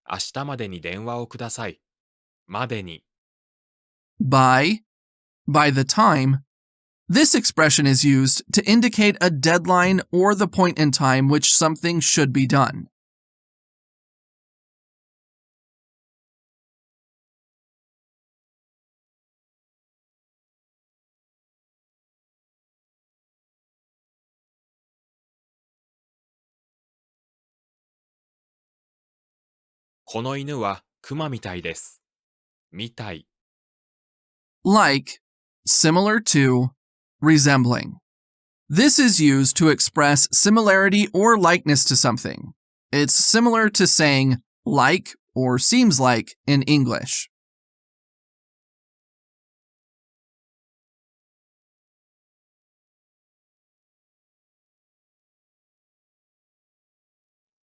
明日までに電話をください。までに。By the time. This expression is used to indicate a deadline or the point in time which something should be done. この犬はクマみたいです。みたい。Like, similar to, resembling. This is used to express similarity or likeness to something. It's similar to saying like or seems like in English.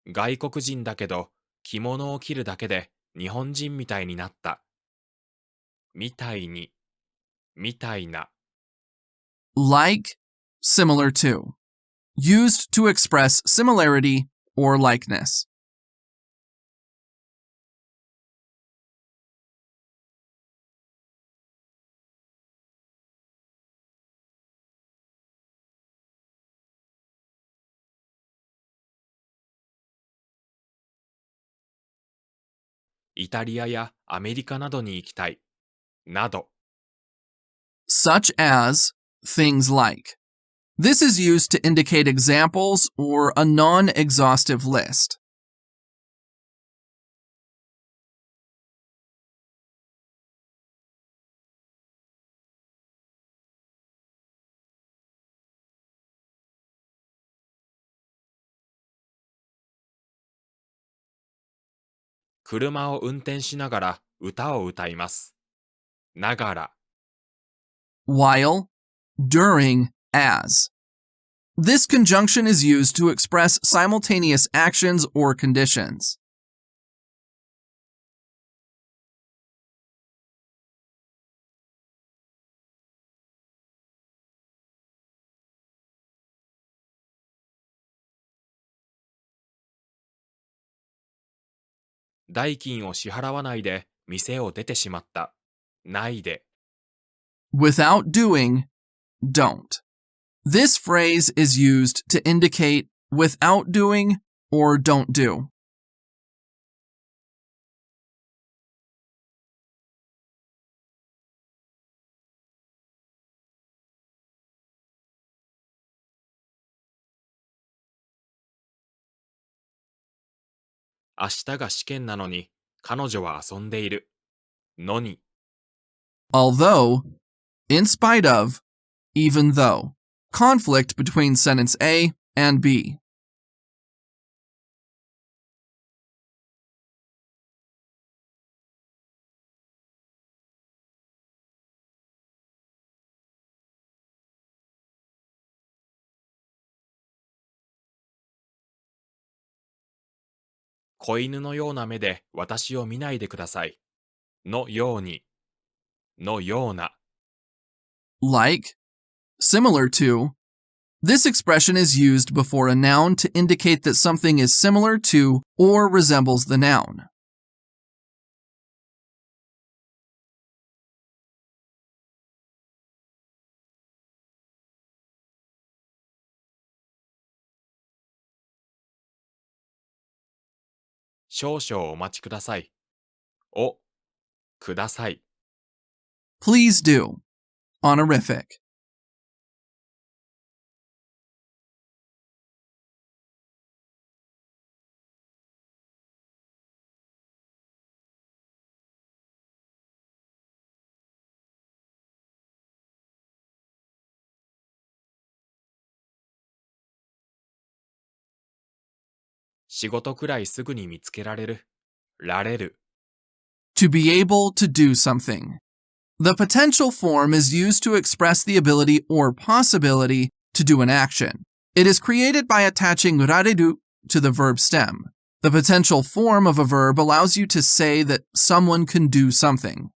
外国人だけど、着物を着るだけで日本人みたいになった。みたいに。みたいな。Like, similar to. Used to express similarity or likeness. イタリアやアメリカなどに行きたい。など。Such as, things like. This is used to indicate examples or a non-exhaustive list. 車を運転しながら歌を歌います。ながら。While, during, as. This conjunction is used to express simultaneous actions or conditions. 代金を支払わないで店を出てしまった。ないで。Without doing, don't. This phrase is used to indicate without doing or don't do. 明日が試験なのに彼女は遊んでいる。のに。Although, in spite of, even though. Conflict between sentence A and B. 子犬のような目で私を見ないでください。のように。のような。Like, similar to. This expression is used before a noun to indicate that something is similar to or resembles the noun. 少々お待ちください。お、ください。Please do. Honorific. 仕事くらいすぐに見つけられる。られる。To be able to do something. The potential form is used to express the ability or possibility to do an action. It is created by attaching rareru to the verb stem. The potential form of a verb allows you to say that someone can do something.